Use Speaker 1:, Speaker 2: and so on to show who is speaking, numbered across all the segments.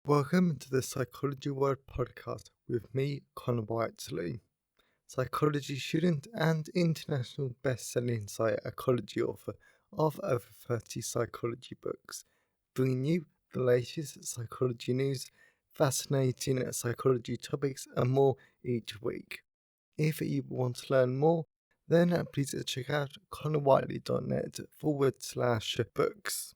Speaker 1: Welcome to the Psychology World podcast with me, Connor Whiteley, psychology student and international best-selling psychology author of over 30 psychology books, bringing you the latest psychology news, fascinating psychology topics and more each week. If you want to learn more, then please check out connorwhiteley.net/books.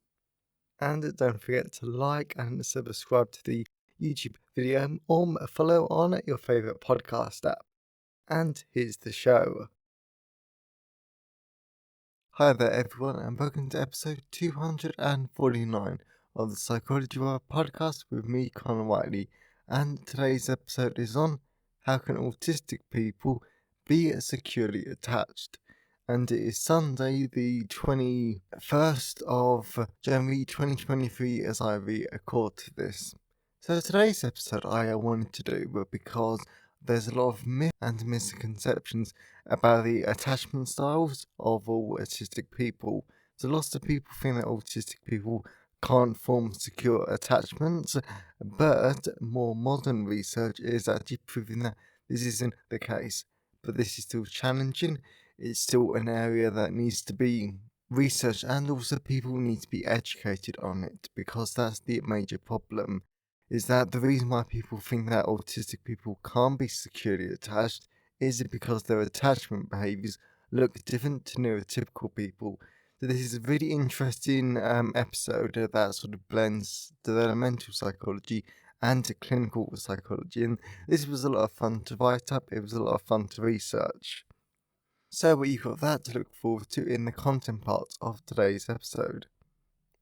Speaker 1: And don't forget to like and subscribe to the YouTube video or follow on your favourite podcast app. And here's the show. Hi there everyone and welcome to episode 249 of the Psychology World podcast with me, Connor Whiteley. And today's episode is on how can autistic people be securely attached. And it is Sunday, the 21st of January 2023 as I record this. So today's episode I wanted to do because there's a lot of myths and misconceptions about the attachment styles of all autistic people. So lots of people think that autistic people can't form secure attachments, but more modern research is actually proving that this isn't the case. But this is still challenging. It's still an area that needs to be researched, and also people need to be educated on it, because that's the major problem. Is that the reason why people think that autistic people can't be securely attached is because their attachment behaviours look different to neurotypical people. So this is a really interesting episode that sort of blends developmental psychology and clinical psychology, and this was a lot of fun to write up, it was a lot of fun to research. So you've got that to look forward to in the content part of today's episode.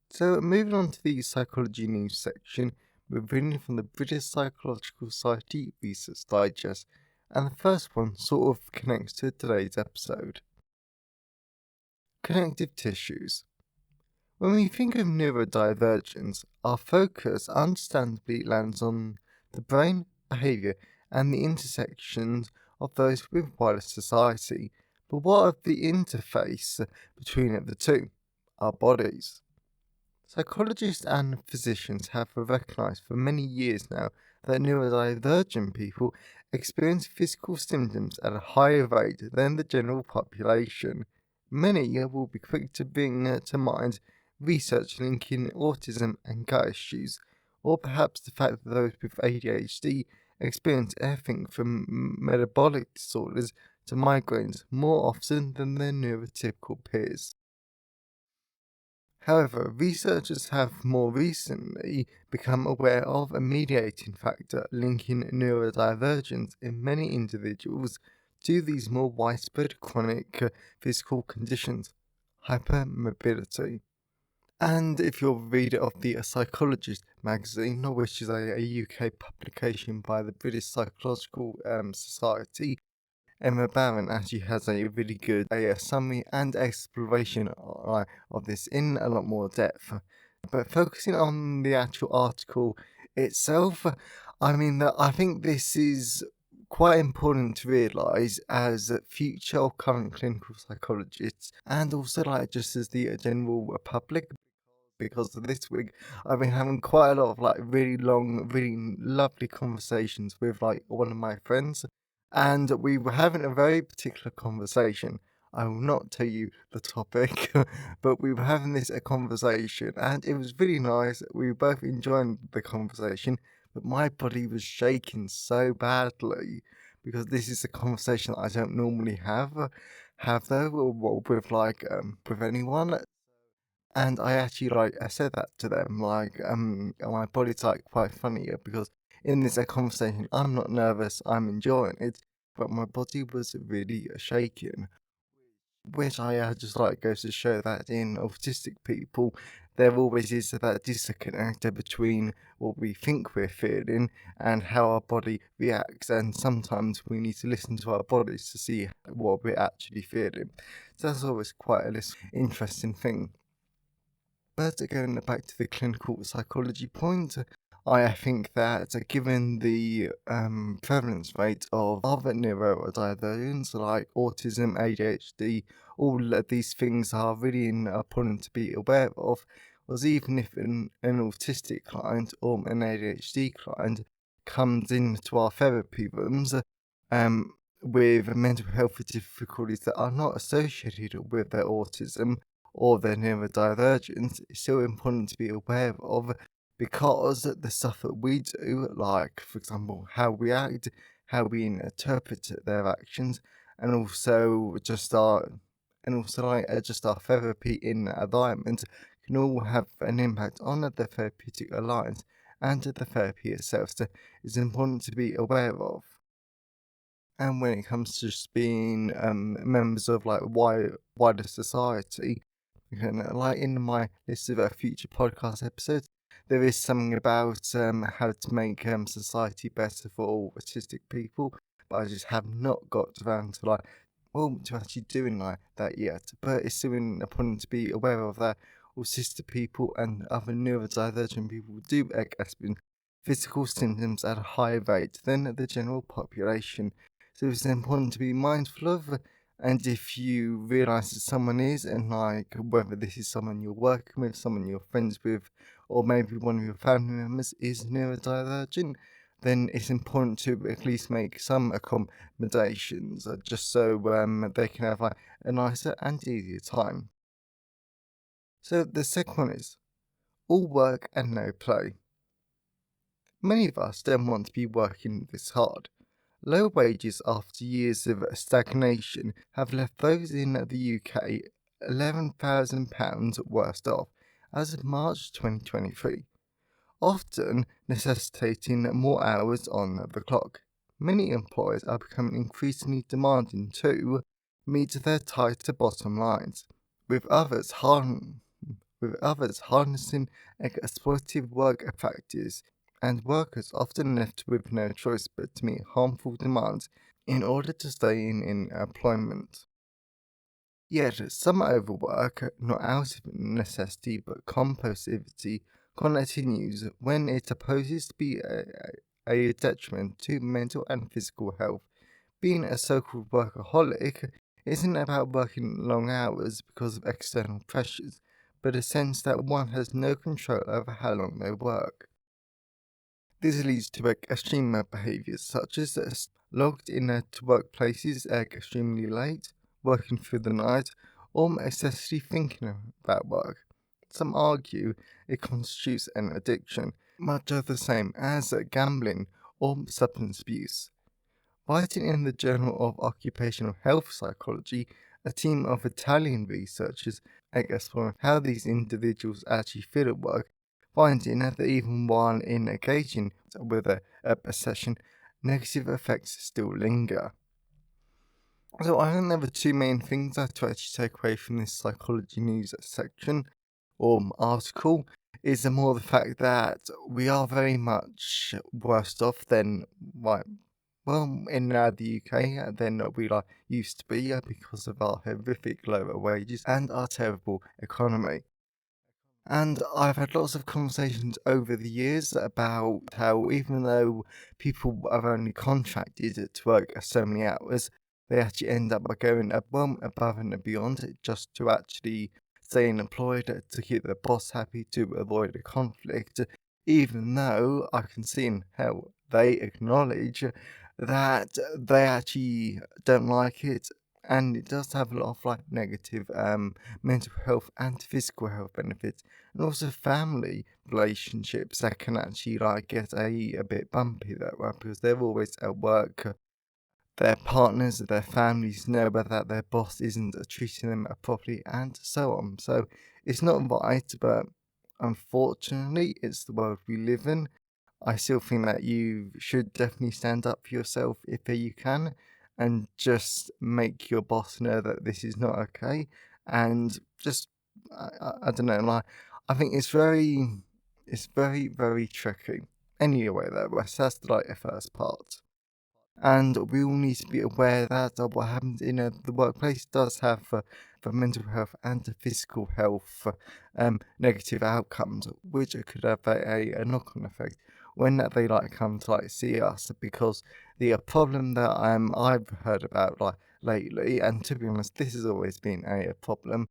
Speaker 1: So moving on to the psychology news section, we're reading from the British Psychological Society Research Digest, and the first one sort of connects to today's episode. Connective tissues. When we think of neurodivergence, our focus understandably lands on the brain, behaviour, and the intersections of those with wider society. But what of the interface between the two, our bodies? Psychologists and physicians have recognised for many years now that neurodivergent people experience physical symptoms at a higher rate than the general population. Many will be quick to bring to mind research linking autism and gut issues, or perhaps the fact that those with ADHD experience everything from metabolic disorders to migraines more often than their neurotypical peers. However, researchers have more recently become aware of a mediating factor linking neurodivergence in many individuals to these more widespread chronic physical conditions, hypermobility. And if you're a reader of the Psychologist magazine, which is a UK publication by the British Psychological Society, Emma Barron actually has a really good summary and exploration of this in a lot more depth. But focusing on the actual article itself, I think this is quite important to realise as future or current clinical psychologists, and also just as the general public. Because this week I've been having quite a lot of really long, really lovely conversations with one of my friends, and we were having a very particular conversation. I will not tell you the topic, but we were having this conversation, and it was really nice. We were both enjoying the conversation, but my body was shaking so badly because this is a conversation I don't normally have though, or with anyone. And I actually I said that to them, my body's quite funny because in this conversation I'm not nervous, I'm enjoying it, but my body was really shaking, which I just goes to show that in autistic people there always is that disconnect between what we think we're feeling and how our body reacts, and sometimes we need to listen to our bodies to see what we're actually feeling. So that's always quite a interesting thing. But going back to the clinical psychology point, I think that given the prevalence rate of other neurodivergence like autism, ADHD, all of these things are really important to be aware of. was even if an autistic client or an ADHD client comes into our therapy rooms um, with mental health difficulties that are not associated with their autism or their neurodivergence, it's still important to be aware of because the stuff that we do, like, for example, how we act, how we interpret their actions, and also just our therapy in that environment can all have an impact on the therapeutic alliance and the therapy itself. So it's important to be aware of. And when it comes to just being members of like wider society, like in my list of future podcast episodes, there is something about how to make society better for all autistic people, but I just have not got around to to actually doing like that yet. But it's still important to be aware of that autistic people and other neurodivergent people do experience physical symptoms at a higher rate than the general population. So it's important to be mindful of. And if you realize that someone is, and like whether this is someone you're working with, someone you're friends with, or maybe one of your family members is neurodivergent, then it's important to at least make some accommodations just so they can have like a nicer and easier time. So the second one is all work and no play. Many of us don't want to be working this hard. Low wages after years of stagnation have left those in the UK £11,000 worse off as of March 2023, often necessitating more hours on the clock. Many employers are becoming increasingly demanding to meet their tighter bottom lines, with others harnessing exploitative work factors and workers often left with no choice but to meet harmful demands in order to stay in employment. Yet some overwork, not out of necessity but compulsivity, continues when it opposes to be a detriment to mental and physical health. Being a so-called workaholic isn't about working long hours because of external pressures, but a sense that one has no control over how long they work. This leads to extreme behaviours such as logged in to workplaces extremely late, working through the night, or excessively thinking about work. Some argue it constitutes an addiction, much of the same as gambling or substance abuse. Writing in the Journal of Occupational Health Psychology, a team of Italian researchers exploring how these individuals actually feel at work, finding that even while engaging with a session, negative effects still linger. So I think there are two main things I have to actually take away from this psychology news section or article is more the fact that we are very much worse off than in the UK than we used to be because of our horrific lower wages and our terrible economy. And I've had lots of conversations over the years about how even though people are only contracted to work so many hours, they actually end up by going above and beyond just to actually stay employed, to keep their boss happy, to avoid a conflict, even though I can see in how they acknowledge that they actually don't like it. And it does have a lot of negative mental health and physical health benefits, and also family relationships that can actually get a bit bumpy that way because they're always at work. Their partners, their families know that their boss isn't treating them properly, and so on. So it's not right, but unfortunately, it's the world we live in. I still think that you should definitely stand up for yourself if you can, and just make your boss know that this is not okay. And just, I don't know, I think it's very, very tricky. Anyway, though, that's the first part. And we all need to be aware that what happens in the workplace does have for mental health and the physical health negative outcomes, which could have a knock-on effect when they come to see us. Because the problem that I've heard about lately, and to be honest, this has always been a problem,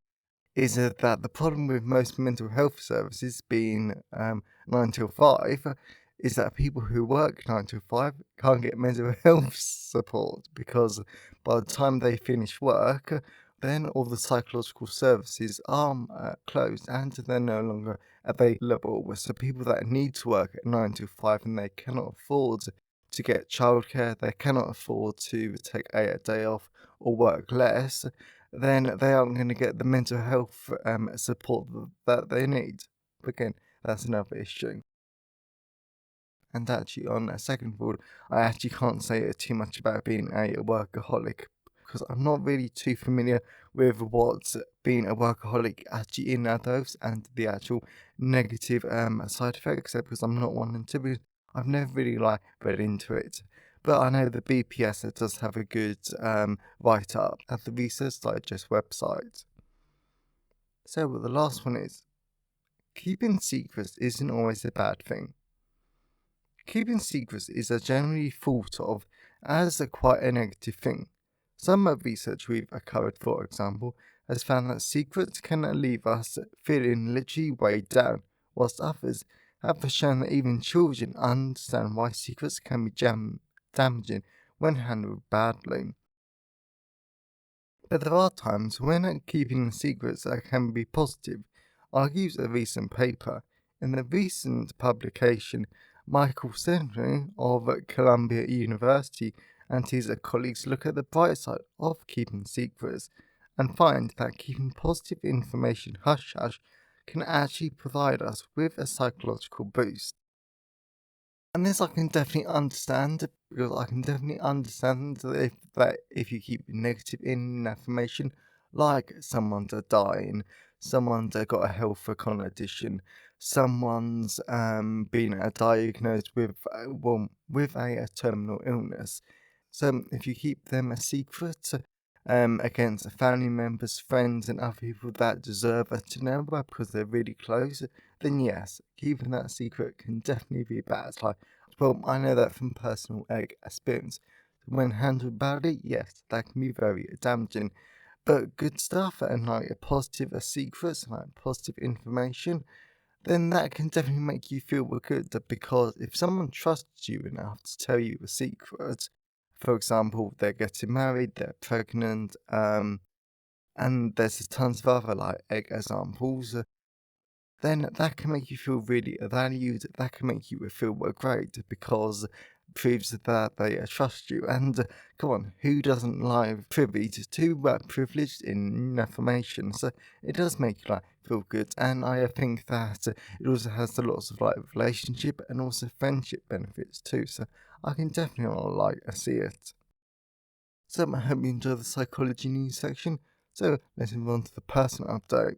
Speaker 1: is that the problem with most mental health services being 9 till 5 is that people who work 9 till 5 can't get mental health support because by the time they finish work, then all the psychological services are closed and they're no longer available. So people that need to work at 9 till 5 and they cannot afford to get childcare, they cannot afford to take a day off or work less, then they aren't going to get the mental health support that they need. But again, that's another issue. And actually, on a second thought, I actually can't say too much about being a workaholic because I'm not really too familiar with what being a workaholic actually involves and the actual negative side effects. Because I'm not one to be, I've never really read into it. But I know the BPS does have a good write up at the Research Digest website. So the last one is keeping secrets isn't always a bad thing. Keeping secrets is generally thought of as quite a negative thing. Some research we've covered, for example, has found that secrets can leave us feeling literally weighed down, whilst others have shown that even children understand why secrets can be damaging when handled badly. But there are times when keeping secrets can be positive, argues a recent paper. In the recent publication, Michael Sentry of Columbia University and his colleagues look at the bright side of keeping secrets and find that keeping positive information hush-hush can actually provide us with a psychological boost. And this I can definitely understand because I can definitely understand that if you keep negative information, like someone's dying, someone's got a health condition, someone's been diagnosed with with a terminal illness. So if you keep them a secret against family members, friends, and other people that deserve to know about because they're really close, then yes, keeping that secret can definitely be bad. Well, I know that from personal experience. When handled badly, yes, that can be very damaging. But good stuff and a positive secrets and positive information, then that can definitely make you feel good because if someone trusts you enough to tell you a secret, for example, they're getting married, they're pregnant, and there's tons of other examples, then that can make you feel really valued. That can make you feel great because it proves that they trust you. And come on, who doesn't like privy to privileged information? So it does make you feel good. And I think that it also has lots of relationship and also friendship benefits too. So I can definitely see it. So I hope you enjoy the psychology news section. So let's move on to the personal update.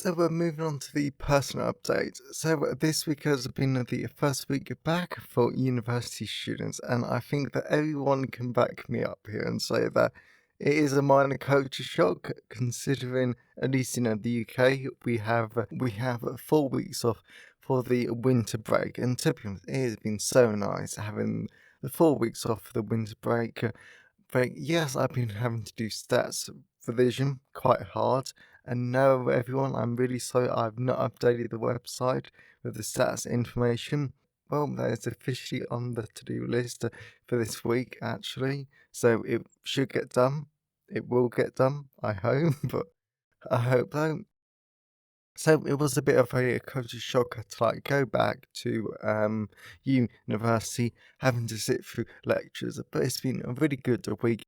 Speaker 1: So we're moving on to the personal update. So this week has been the first week back for university students, and I think that everyone can back me up here and say that it is a minor culture shock, considering at least in the UK we have 4 weeks off for the winter break, and to be honest, it has been so nice having the 4 weeks off for the winter break. But yes, I've been having to do stats revision quite hard. And no, everyone, I'm really sorry I've not updated the website with the stats information. Well, that is officially on the to-do list for this week, actually. So it should get done. It will get done, I hope. But I hope so. So it was a bit of a culture shock to go back to university, having to sit through lectures. But it's been a really good week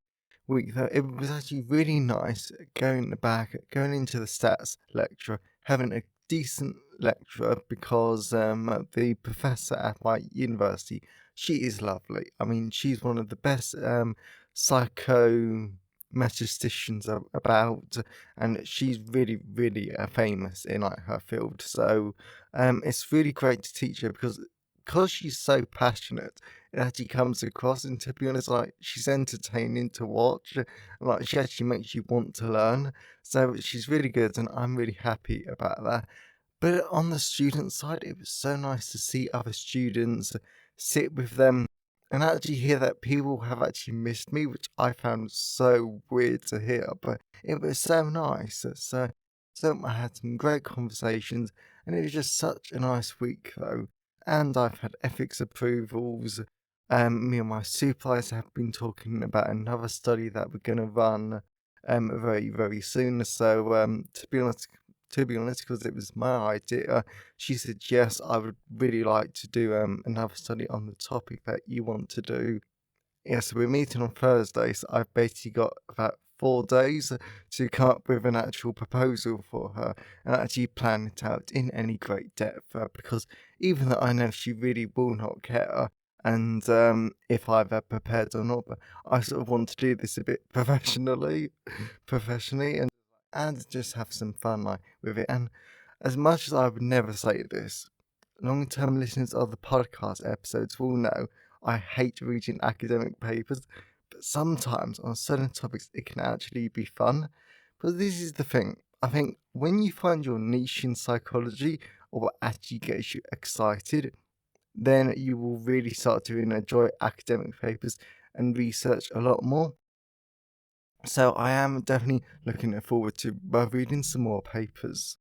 Speaker 1: though. It was actually really nice going back, going into the stats lecture, having a decent lecturer because the professor at my university, she is lovely. I mean, she's one of the best psychometricians about, and she's really famous in her field. So it's really great to teach her because she's so passionate. It actually comes across, and to be honest, she's entertaining to watch. She actually makes you want to learn. So she's really good, and I'm really happy about that. But on the student side, it was so nice to see other students, sit with them, and actually hear that people have actually missed me, which I found so weird to hear, but it was so nice. So I had some great conversations, and it was just such a nice week, though. And I've had ethics approvals. Me and my supervisor have been talking about another study that we're going to run very, very soon. So, to be honest, because it was my idea, she said, yes, I would really like to do another study on the topic that you want to do. Yeah, so we're meeting on Thursday, so I've basically got about 4 days to come up with an actual proposal for her and actually plan it out in any great depth, because even though I know she really will not care, and if I've prepared or not, but I sort of want to do this a bit professionally, and just have some fun with it. And as much as I would never say this, long-term listeners of the podcast episodes will know I hate reading academic papers, but sometimes on certain topics it can actually be fun. But this is the thing. I think when you find your niche in psychology or what actually gets you excited, then you will really start to enjoy academic papers and research a lot more. So I am definitely looking forward to reading some more papers.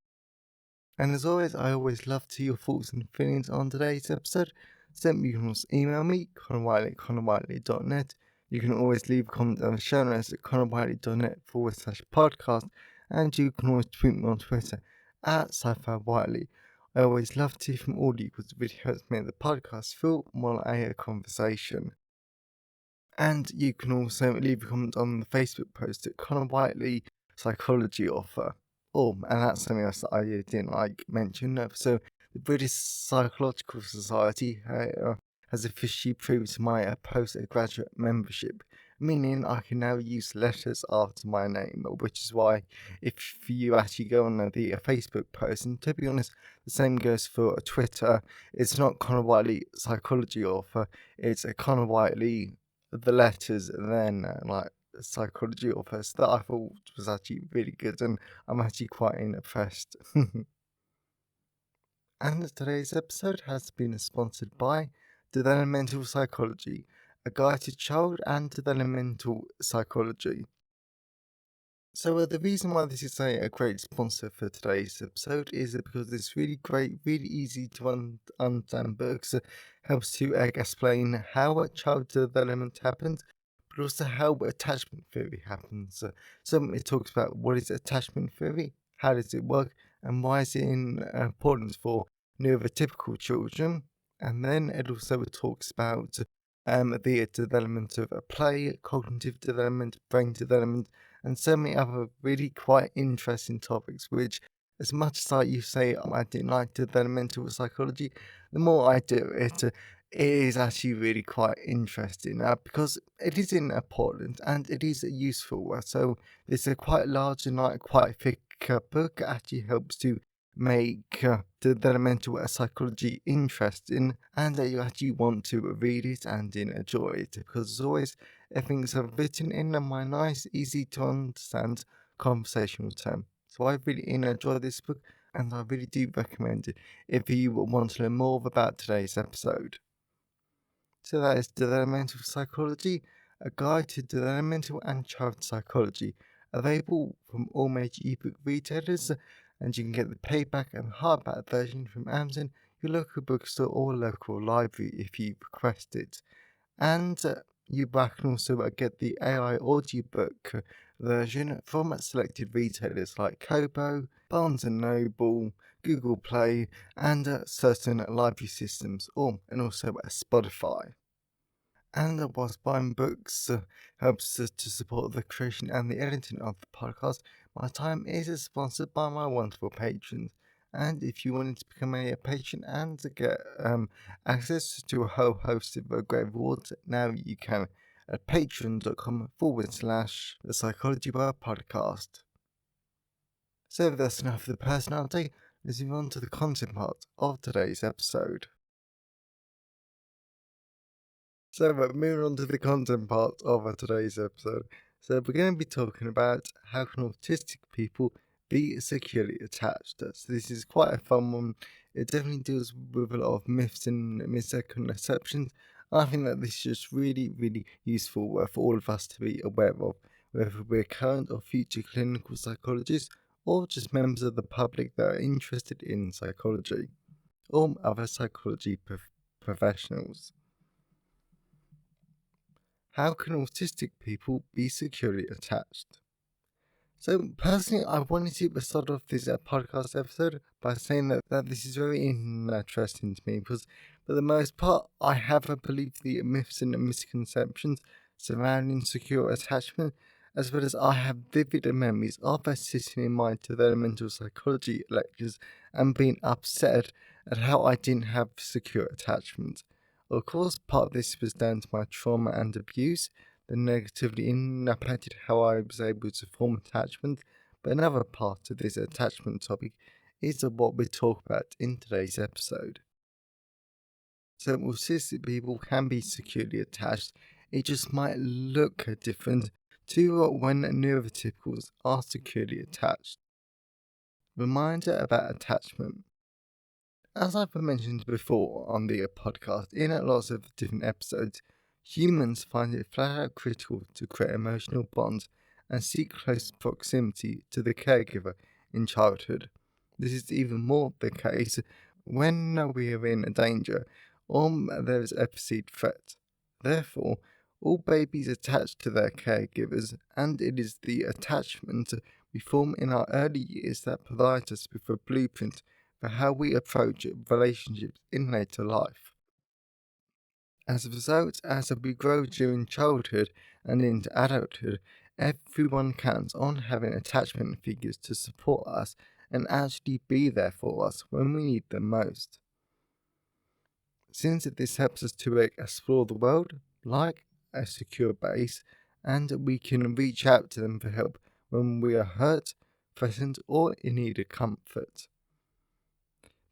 Speaker 1: And as always, I always love to hear your thoughts and feelings on today's episode. So you can also email me, connorwhiteley@connorwhiteley.net. You can always leave a comment on the show notes at connorwhiteley.net/podcast. And you can always tweet me on Twitter at sci-fi whiteley. I always love to hear from all of you because it really helps make the podcast feel more like a conversation. And you can also leave a comment on the Facebook post at Connor Whiteley Psychology Author. Oh, and that's something else that I didn't mention. So the British Psychological Society has officially approved my postgraduate membership, meaning I can now use letters after my name, which is why if you actually go on the Facebook post, and to be honest, the same goes for Twitter, it's not Connor Whiteley Psychology Author, it's a Connor Whiteley the letters and then psychology authors that I thought was actually really good, and I'm actually quite impressed. And today's episode has been sponsored by Developmental Psychology, a guide to child and developmental psychology. So the reason why this is a great sponsor for today's episode is because it's really great, really easy to understand books. Helps to explain how child development happens, but also how attachment theory happens. So it talks about what is attachment theory, how does it work, and why is it important for neurotypical children. And then it also talks about the development of play, cognitive development, brain development, and so many other really quite interesting topics, which, as much as you say I didn't like developmental psychology, the more I do it, it is actually really quite interesting because it is important and it is useful. So it's a quite large and quite thick book. It actually helps to make developmental psychology interesting, and that you actually want to read it and enjoy it, because as always things are written in my nice, easy to understand conversational term. So I really enjoy this book, and I really do recommend it if you want to learn more about today's episode. So that is Developmental Psychology, a guide to developmental and child psychology, available from all major ebook retailers, and you can get the paperback and hardback version from Amazon, your local bookstore or local library if you request it. And you can also get the AI audiobook version from selected retailers like Kobo, Barnes & Noble, Google Play, and certain library systems, and also Spotify. And whilst buying books helps to support the creation and the editing of the podcast, my time is sponsored by my wonderful patrons. And if you wanted to become a patron and to get access to a whole host of great rewards, now you can at patreon.com/the Psychology Bar Podcast. So that's enough of the personality. Let's move on to the content part of today's episode. So, moving on to the content part of today's episode. So, we're going to be talking about how can autistic people be securely attached. So, this is quite a fun one. It definitely deals with a lot of myths and misconceptions I think that this is just really, really useful for all of us to be aware of, whether we're current or future clinical psychologists, or just members of the public that are interested in psychology, or other psychology professionals. How can autistic people be securely attached? So, personally, I wanted to start off this podcast episode by saying that this is very interesting to me because, for the most part, I have believed the myths and misconceptions surrounding secure attachment, as well as I have vivid memories of sitting in my developmental psychology lectures and being upset at how I didn't have secure attachment. Of course, part of this was down to my trauma and abuse that negatively impacted how I was able to form attachment, but another part of this attachment topic is what we talk about in today's episode. So autistic people can be securely attached, it just might look different to when neurotypicals are securely attached. Reminder about attachment. As I've mentioned before on the podcast, in lots of different episodes, humans find it flat out critical to create emotional bonds and seek close proximity to the caregiver in childhood. This is even more the case when we are in danger or there is a perceived threat. Therefore, all babies attach to their caregivers, and it is the attachment we form in our early years that provides us with a blueprint for how we approach relationships in later life. As a result, as we grow during childhood and into adulthood, everyone counts on having attachment figures to support us and actually be there for us when we need them most. Since this helps us to explore the world like a secure base, and we can reach out to them for help when we are hurt, threatened, or in need of comfort.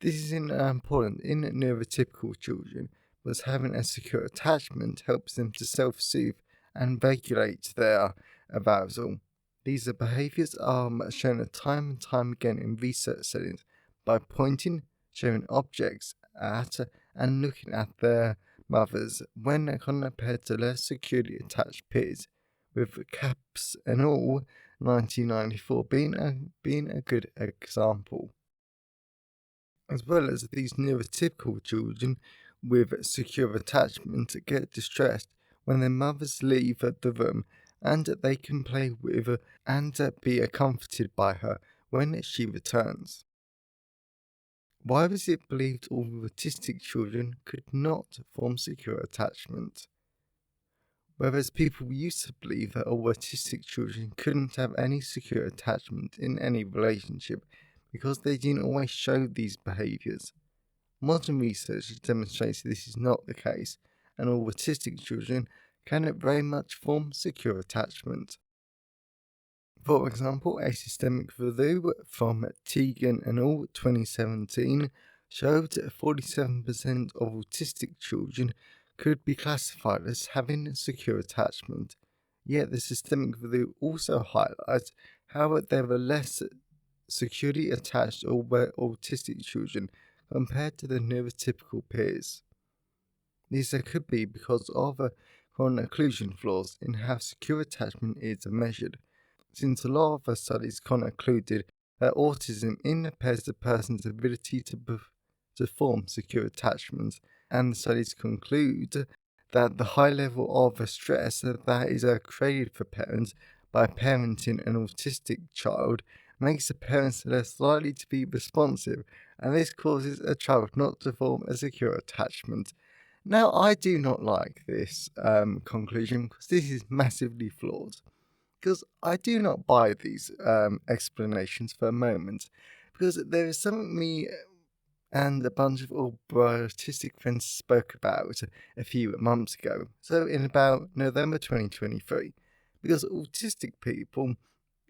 Speaker 1: This is important in neurotypical children, because having a secure attachment helps them to self-soothe and regulate their arousal. These behaviours are shown time and time again in research settings by pointing, showing objects at, and looking at their mothers when compared to less securely attached peers, with CAPS and all 1994 being a good example. As well as these neurotypical children with secure attachment get distressed when their mothers leave the room, and they can play with and be comforted by her when she returns. Why was it believed all autistic children could not form secure attachment? Whereas people used to believe that all autistic children couldn't have any secure attachment in any relationship because they didn't always show these behaviours. Modern research demonstrates this is not the case, and all autistic children can very much form secure attachment. For example, a systemic review from Tegan and al. 2017 showed 47% of autistic children could be classified as having secure attachment. Yet the systemic review also highlights how there are less securely attached or autistic children compared to the neurotypical peers. These could be because of conclusion flaws in how secure attachment is measured, since a lot of studies concluded that autism impairs a person's ability to form secure attachments, and the studies conclude that the high level of stress that is created for parents by parenting an autistic child makes the parents less likely to be responsive, and this causes a child not to form a secure attachment. Now, I do not like this conclusion because this is massively flawed. Because I do not buy these explanations for a moment, because there is something me and a bunch of autistic friends spoke about a few months ago. So in about November 2023, because autistic people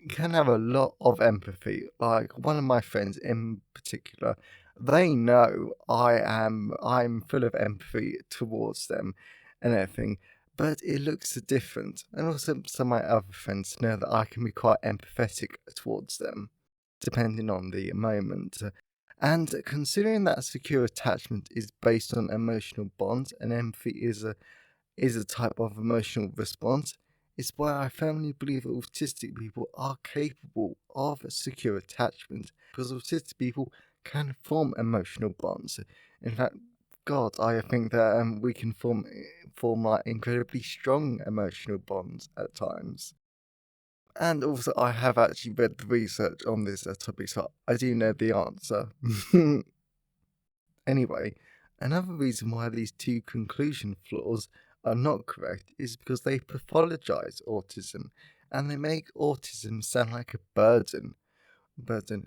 Speaker 1: can have a lot of empathy. Like one of my friends in particular, they know I'm full of empathy towards them and everything, but it looks different. And also some of my other friends know that I can be quite empathetic towards them, depending on the moment. And considering that secure attachment is based on emotional bonds and empathy is a type of emotional response, it's why I firmly believe that autistic people are capable of secure attachment because autistic people can form emotional bonds. In fact, God, I think that we can form like incredibly strong emotional bonds at times. And also, I have actually read the research on this topic, so I do know the answer. Anyway, another reason why these two conclusion flaws are not correct is because they pathologize autism and they make autism sound like a burden.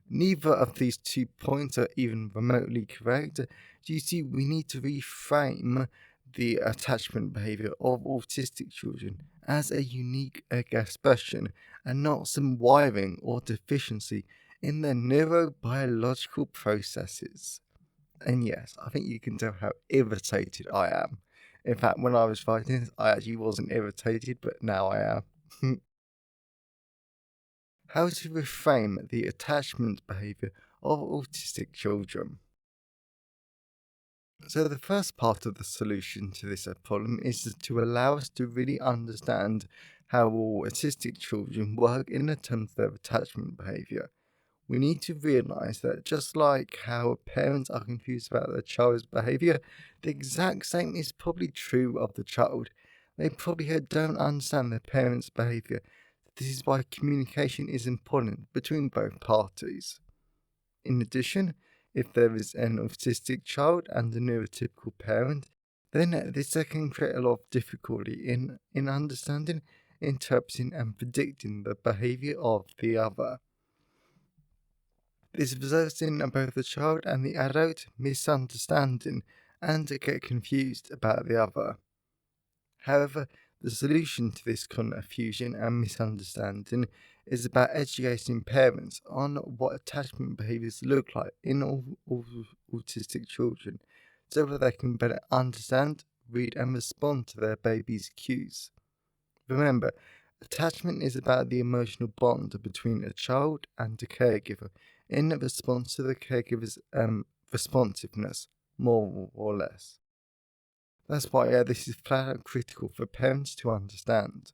Speaker 1: Neither of these 2 points are even remotely correct. Do you see, we need to reframe the attachment behavior of autistic children as a unique expression and not some wiring or deficiency in their neurobiological processes. And yes, I think you can tell how irritated I am. In fact, when I was writing this, I actually wasn't irritated, but now I am. How to reframe the attachment behavior of autistic children. So, the first part of the solution to this problem is to allow us to really understand how autistic children work in terms of their attachment behavior. We need to realize that just like how parents are confused about their child's behavior, the exact same is probably true of the child. They probably don't understand their parents' behavior. This is why communication is important between both parties. In addition, if there is an autistic child and a neurotypical parent, then this can create a lot of difficulty in understanding, interpreting, and predicting the behavior of the other. This results in both the child and the adult misunderstanding and get confused about the other. However, the solution to this confusion and misunderstanding is about educating parents on what attachment behaviours look like in all autistic children so that they can better understand, read, and respond to their baby's cues. Remember, attachment is about the emotional bond between a child and a caregiver in response to the caregiver's responsiveness, more or less. That's why this is flat out critical for parents to understand.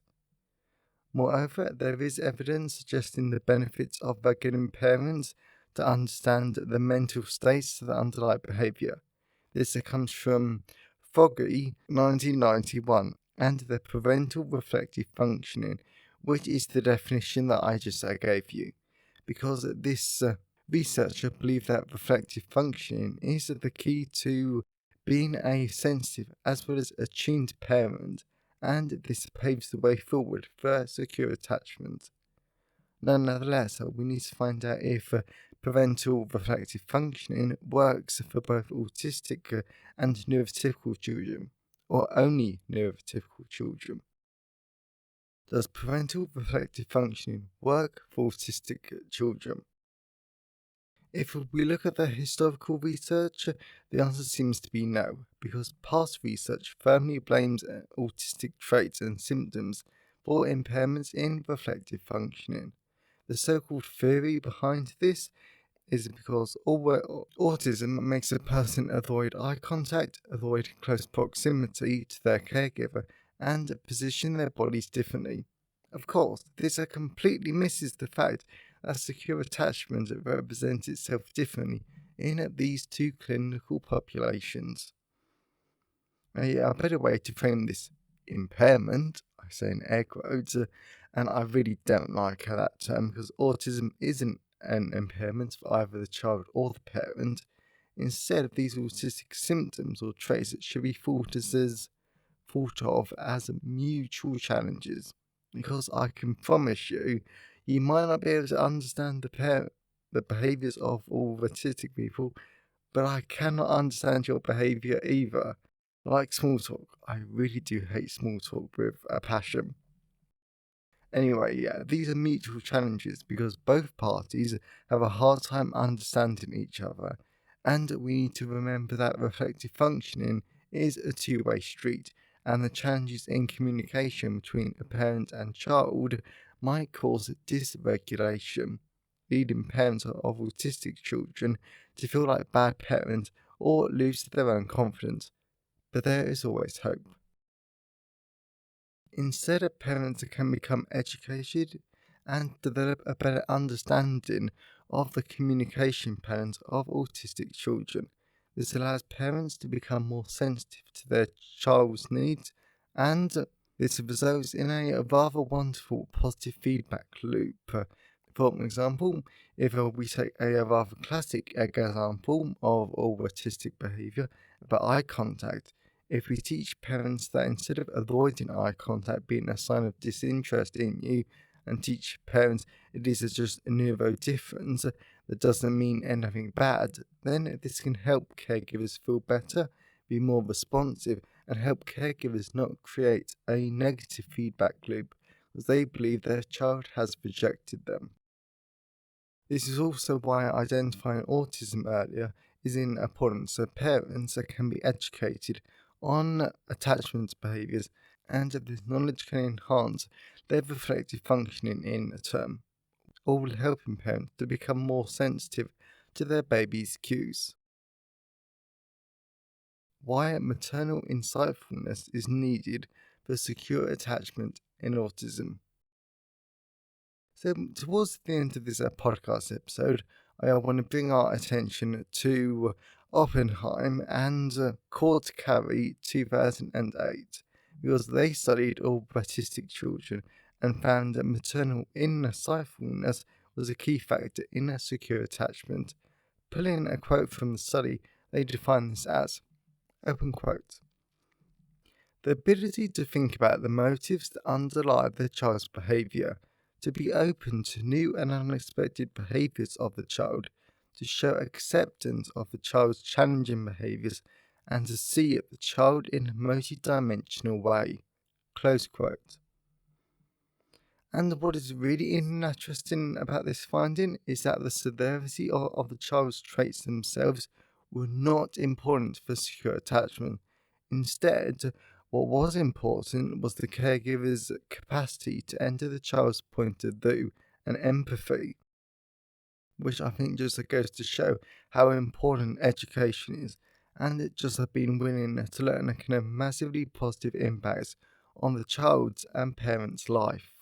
Speaker 1: Moreover, there is evidence suggesting the benefits of getting parents to understand the mental states that underlie behaviour. This comes from Foggy, 1991, and the parental reflective functioning, which is the definition that I just gave you. Because this researcher believed that reflective functioning is the key to being a sensitive as well as attuned parent, and this paves the way forward for secure attachment. Nonetheless, we need to find out if parental reflective functioning works for both autistic and neurotypical children, or only neurotypical children. Does parental reflective functioning work for autistic children? If we look at the historical research, the answer seems to be no, because past research firmly blames autistic traits and symptoms for impairments in reflective functioning. The so-called theory behind this is because autism makes a person avoid eye contact, avoid close proximity to their caregiver, and position their bodies differently. Of course, this completely misses the fact that secure attachment represents itself differently in these two clinical populations. A better way to frame this impairment, I say in air quotes, and I really don't like that term because autism isn't an impairment for either the child or the parent. Instead, these autistic symptoms or traits should be thought of as mutual challenges. Because I can promise you, you might not be able to understand the behaviours of all autistic people, but I cannot understand your behaviour either. Like small talk, I really do hate small talk with a passion. Anyway, yeah, these are mutual challenges because both parties have a hard time understanding each other, and we need to remember that reflective functioning is a two-way street, and the challenges in communication between a parent and child might cause dysregulation. leading parents of autistic children to feel like bad parents or lose their own confidence. But there is always hope. Instead, parents can become educated and develop a better understanding of the communication patterns of autistic children. This allows parents to become more sensitive to their child's needs, and this results in a rather wonderful positive feedback loop. For example, if we take a rather classic example of autistic behaviour about eye contact, if we teach parents that instead of avoiding eye contact being a sign of disinterest in you, and teach parents it is just a neurodifference that doesn't mean anything bad, then this can help caregivers feel better, be more responsive, and help caregivers not create a negative feedback loop as they believe their child has rejected them. This is also why identifying autism earlier is important, so parents can be educated on attachment behaviours, and this knowledge can enhance their reflective functioning in turn, all helping parents to become more sensitive to their baby's cues. Why maternal insightfulness is needed for secure attachment in autism. So, towards the end of this podcast episode, I want to bring our attention to Oppenheim and Court Carey 2008, because they studied autistic children and found that maternal insightfulness was a key factor in a secure attachment. Pulling a quote from the study, they define this as, open quote, the ability to think about the motives that underlie the child's behaviour, to be open to new and unexpected behaviours of the child, to show acceptance of the child's challenging behaviours, and to see the child in a multidimensional way. Close quote. And what is really interesting about this finding is that the severity of the child's traits themselves were not important for secure attachment. Instead, what was important was the caregiver's capacity to enter the child's point of view and empathy, which I think just goes to show how important education is, and it just being willing to learn can have massively positive impacts on the child's and parents' life.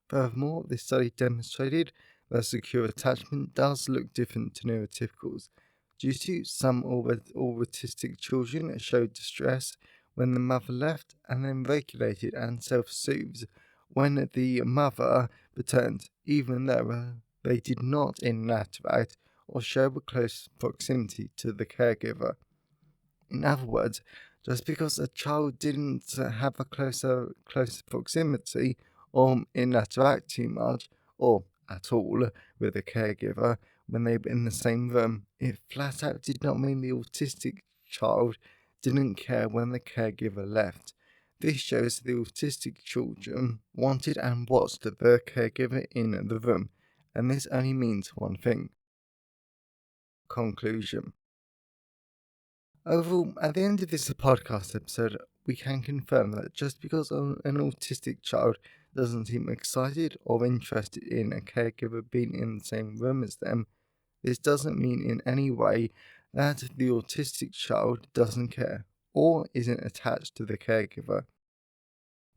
Speaker 1: Furthermore, this study demonstrated that secure attachment does look different to neurotypicals, due to some autistic children showed distress when the mother left and then regulated and self-soothed when the mother returned, even though they did not interact or show a close proximity to the caregiver. In other words, just because a child didn't have a close proximity or interact too much or at all with a caregiver when they were in the same room, it flat out did not mean the autistic child didn't care when the caregiver left. This shows the autistic children wanted and watched the caregiver in the room, and this only means one thing. Conclusion. Overall, at the end of this podcast episode, we can confirm that just because an autistic child doesn't seem excited or interested in a caregiver being in the same room as them, this doesn't mean in any way that the autistic child doesn't care or isn't attached to the caregiver.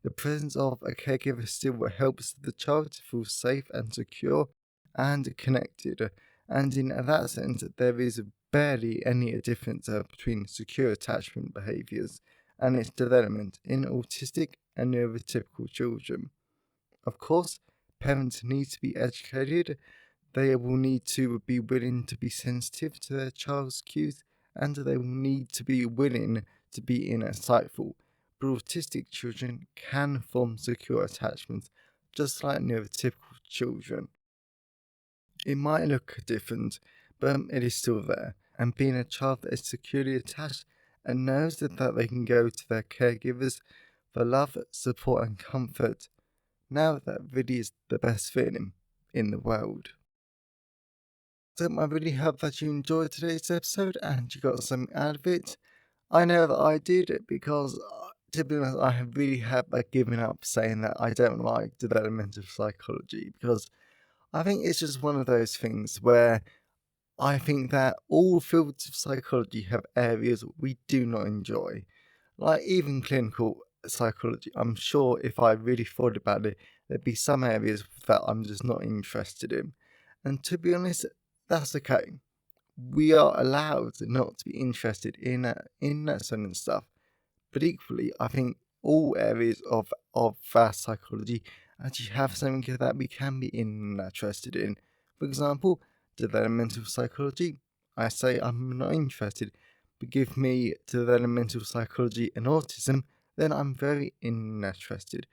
Speaker 1: The presence of a caregiver still helps the child to feel safe and secure and connected, and in that sense, there is barely any difference between secure attachment behaviours and its development in autistic and neurotypical children. Of course, parents need to be educated. They will need to be willing to be sensitive to their child's cues, and they will need to be willing to be insightful. But autistic children can form secure attachments, just like neurotypical children. It might look different, but it is still there. And being a child that is securely attached and knows that they can go to their caregivers for love, support, and comfort, now that really is the best feeling in the world. So I really hope that you enjoyed today's episode and you got something out of it. I know that I did, because to be honest, I have really given up saying that I don't like developmental psychology, because I think it's just one of those things where I think that all fields of psychology have areas we do not enjoy. Like even clinical psychology, I'm sure if I really thought about it, there'd be some areas that I'm just not interested in. And to be honest, that's okay. We are allowed not to be interested in that certain stuff. But equally, I think all areas of fast psychology actually have something that we can be interested in. For example, developmental psychology. I say I'm not interested, but give me developmental psychology and autism, then I'm very interested.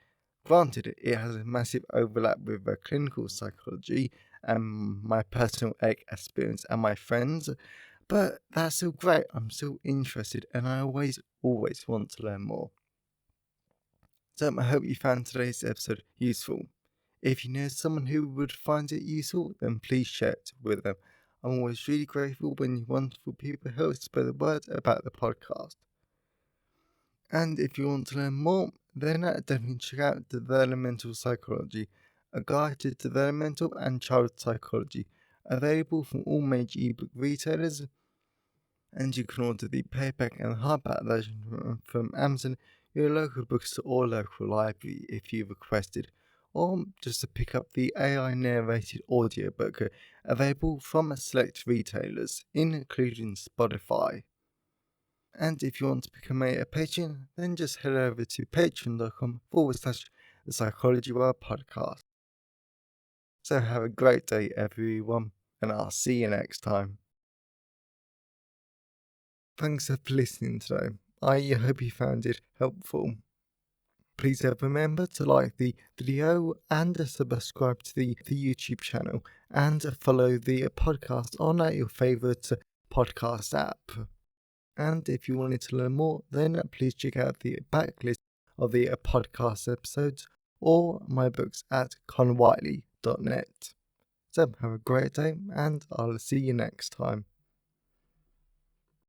Speaker 1: Granted, it has a massive overlap with clinical psychology and my personal experience and my friends, but that's still great. I'm still interested and I always want to learn more. So I hope you found today's episode useful. If you know someone who would find it useful, then please share it with them. I'm always really grateful when you wonderful people help spread the word about the podcast. And if you want to learn more, then definitely check out Developmental Psychology, a guide to developmental and child psychology, available from all major ebook retailers, and you can order the paperback and hardback version from Amazon, your local bookstore or local library if you requested, or just to pick up the AI narrated audiobook available from select retailers, including Spotify. And if you want to become a patron, then just head over to patreon.com/the Psychology World Podcast. So have a great day, everyone, and I'll see you next time. Thanks for listening today. I hope you found it helpful. Please remember to like the video and subscribe to the YouTube channel and follow the podcast on your favourite podcast app. And if you wanted to learn more, then please check out the backlist of the podcast episodes or my books at conwhiteley.net. So have a great day and I'll see you next time.